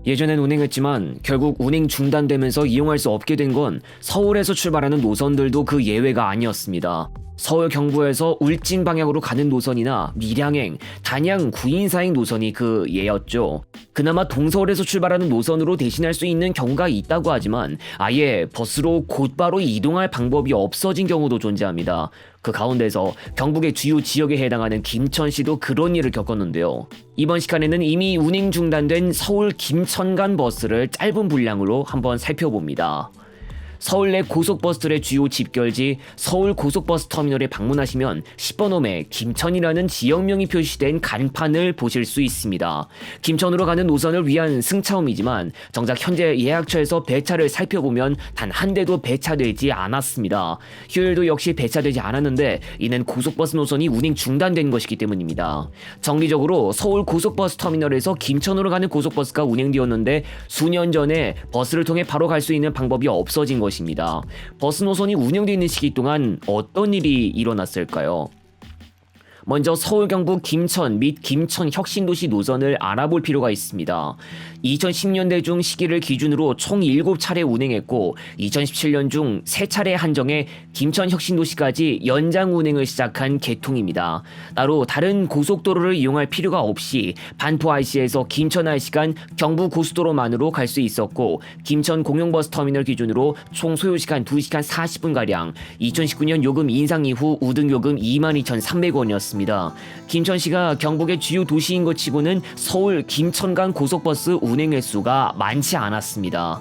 예전엔 운행했지만 결국 운행 중단되면서 이용할 수 없게 된 건 서울에서 출발하는 노선들도 그 예외가 아니었습니다. 서울 경부에서 울진 방향으로 가는 노선이나 밀양행, 단양 구인사행 노선이 그 예였죠. 그나마 동서울에서 출발하는 노선으로 대신할 수 있는 경우가 있다고 하지만 아예 버스로 곧바로 이동할 방법이 없어진 경우도 존재합니다. 그 가운데서 경북의 주요 지역에 해당하는 김천시도 그런 일을 겪었는데요. 이번 시간에는 이미 운행 중단된 서울 김천 간 버스를 짧은 분량으로 한번 살펴봅니다. 서울 내 고속버스들의 주요 집결지 서울 고속버스 터미널에 방문하시면 10번 홈에 김천이라는 지역명이 표시된 간판을 보실 수 있습니다. 김천으로 가는 노선을 위한 승차홈이지만 정작 현재 예약처에서 배차를 살펴보면 단 한 대도 배차되지 않았습니다. 휴일도 역시 배차되지 않았는데 이는 고속버스 노선이 운행 중단된 것이기 때문입니다. 정기적으로 서울 고속버스 터미널에서 김천으로 가는 고속버스가 운행되었는데 수년 전에 버스를 통해 바로 갈 수 있는 방법이 없어진 것입니다. 버스 노선이 운영되어 있는 시기 동안 어떤 일이 일어났을까요? 먼저 서울 경북 김천 및 김천 혁신도시 노선을 알아볼 필요가 있습니다. 2010년대 중 시기를 기준으로 총 7차례 운행했고 2017년 중 3차례 한정해 김천 혁신도시까지 연장 운행을 시작한 개통입니다. 따로 다른 고속도로를 이용할 필요가 없이 반포 IC에서 김천 IC 간 경부 고속도로만으로 갈 수 있었고 김천 공영버스 터미널 기준으로 총 소요시간 2시간 40분가량 2019년 요금 인상 이후 우등요금 22,300원이었습니다. 김천시가 경북의 주요 도시인 것 치고는 서울 김천 간 고속버스 운행 횟수가 많지 않았습니다.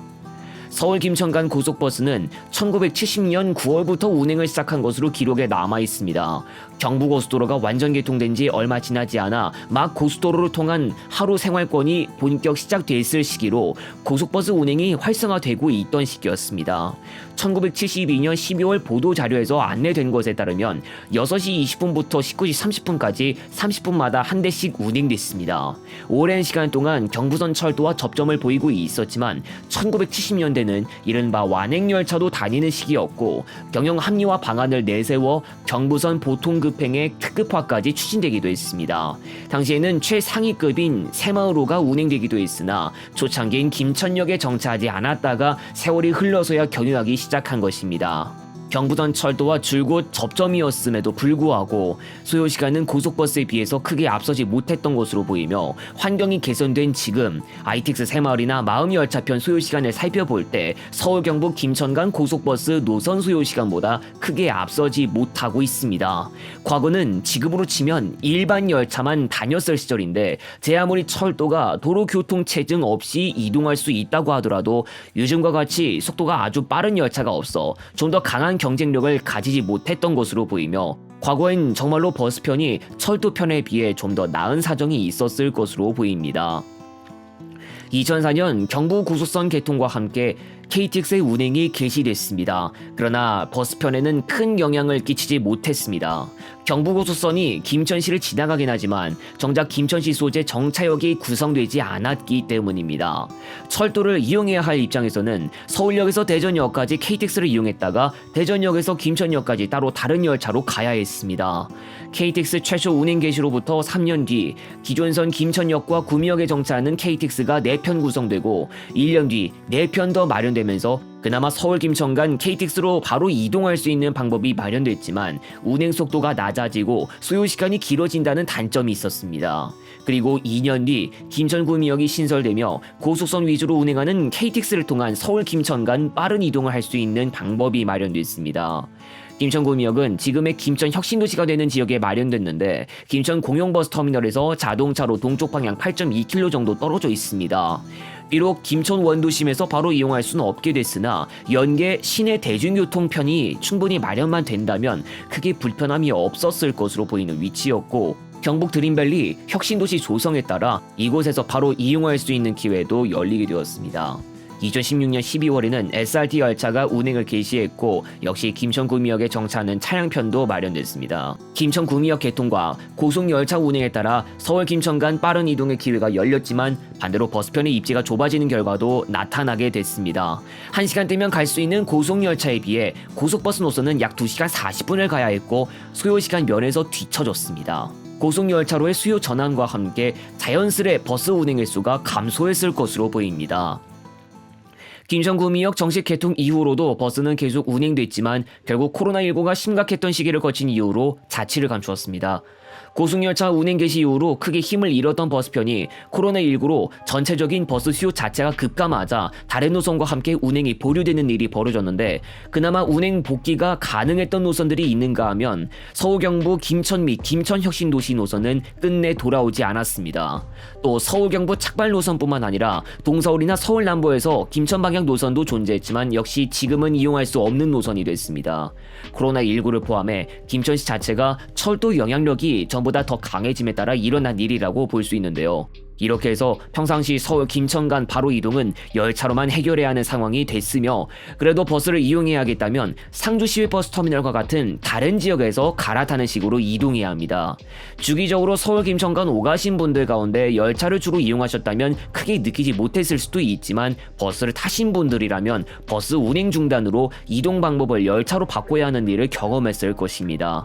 서울 김천 간 고속버스는 1970년 9월부터 운행을 시작한 것으로 기록에 남아 있습니다. 경부고속도로가 완전 개통된 지 얼마 지나지 않아 막 고속도로를 통한 하루 생활권이 본격 시작됐을 시기로 고속버스 운행이 활성화되고 있던 시기였습니다. 1972년 12월 보도자료에서 안내된 것에 따르면 6시 20분부터 19시 30분까지 30분마다 한 대씩 운행됐습니다. 오랜 시간 동안 경부선 철도와 접점을 보이고 있었지만 1970년대는 이른바 완행열차도 다니는 시기였고 경영 합리화 방안을 내세워 경부선 보통급행의 특급화까지 추진되기도 했습니다. 당시에는 최상위급인 새마을호가 운행되기도 했으나 초창기인 김천역에 정차하지 않았다가 세월이 흘러서야 경유하기 시작한 것입니다. 경부선 철도와 줄곧 접점이었음에도 불구하고 소요시간은 고속버스에 비해서 크게 앞서지 못했던 것으로 보이며 환경이 개선된 지금 ITX 새마을이나 마음열차편 소요시간을 살펴볼 때 서울 경북 김천 간 고속버스 노선 소요시간보다 크게 앞서지 못하고 있습니다. 과거는 지금으로 치면 일반 열차만 다녔을 시절인데 제 아무리 철도가 도로교통체증 없이 이동할 수 있다고 하더라도 요즘과 같이 속도가 아주 빠른 열차가 없어 좀 더 강한 경쟁력을 가지지 못했던 것으로 보이며 과거엔 정말로 버스편이 철도편에 비해 좀 더 나은 사정이 있었을 것으로 보입니다. 2004년 경부고속선 개통과 함께 KTX의 운행이 개시됐습니다. 그러나 버스편에는 큰 영향을 끼치지 못했습니다. 경부고속선이 김천시를 지나가긴 하지만 정작 김천시 소재 정차역이 구성되지 않았기 때문입니다. 철도를 이용해야 할 입장에서는 서울역에서 대전역까지 KTX를 이용했다가 대전역에서 김천역까지 따로 다른 열차로 가야 했습니다. KTX 최초 운행 개시로부터 3년 뒤 기존선 김천역과 구미역에 정차하는 KTX가 4편 구성되고 1년 뒤 4편 더 마련되면서 그나마 서울 김천 간 KTX로 바로 이동할 수 있는 방법이 마련됐지만 운행 속도가 낮아지고 소요시간이 길어진다는 단점이 있었습니다. 그리고 2년 뒤 김천 구미역이 신설되며 고속선 위주로 운행하는 KTX를 통한 서울 김천 간 빠른 이동을 할 수 있는 방법이 마련됐습니다. 김천구미역은 지금의 김천 혁신도시가 되는 지역에 마련됐는데 김천 공영버스 터미널에서 자동차로 동쪽 방향 8.2km 정도 떨어져 있습니다. 비록 김천 원도심에서 바로 이용할 수는 없게 됐으나 연계 시내 대중교통편이 충분히 마련만 된다면 크게 불편함이 없었을 것으로 보이는 위치였고 경북 드림밸리 혁신도시 조성에 따라 이곳에서 바로 이용할 수 있는 기회도 열리게 되었습니다. 2016년 12월에는 SRT 열차가 운행을 개시했고 역시 김천구미역에 정차하는 차량편도 마련됐습니다. 김천구미역 개통과 고속열차 운행에 따라 서울 김천 간 빠른 이동의 기회가 열렸지만 반대로 버스편의 입지가 좁아지는 결과도 나타나게 됐습니다. 1시간대면 갈 수 있는 고속열차에 비해 고속버스 노선은 약 2시간 40분을 가야 했고 소요시간 면에서 뒤처졌습니다. 고속열차로의 수요 전환과 함께 자연스레 버스 운행 횟수가 감소했을 것으로 보입니다. 김천구미역 정식 개통 이후로도 버스는 계속 운행됐지만 결국 코로나19가 심각했던 시기를 거친 이후로 자취를 감추었습니다. 고속열차 운행 개시 이후로 크게 힘을 잃었던 버스편이 코로나19로 전체적인 버스 수요 자체가 급감하자 다른 노선과 함께 운행이 보류되는 일이 벌어졌는데, 그나마 운행 복귀가 가능했던 노선들이 있는가 하면 서울 경부 김천 및 김천혁신도시 노선은 끝내 돌아오지 않았습니다. 또 서울 경부 착발 노선뿐만 아니라 동서울이나 서울 남부에서 김천 방향 노선도 존재했지만 역시 지금은 이용할 수 없는 노선이 됐습니다. 코로나19를 포함해 김천시 자체가 철도 영향력이 전보다 더 강해짐에 따라 일어난 일이라고 볼 수 있는데요. 이렇게 해서 평상시 서울 김천 간 바로 이동은 열차로만 해결해야 하는 상황이 됐으며, 그래도 버스를 이용해야겠다면 상주시외 버스터미널과 같은 다른 지역에서 갈아타는 식으로 이동해야 합니다. 주기적으로 서울 김천 간 오가신 분들 가운데 열차를 주로 이용하셨다면 크게 느끼지 못했을 수도 있지만, 버스를 타신 분들이라면 버스 운행 중단으로 이동 방법을 열차로 바꿔야 하는 일을 경험했을 것입니다.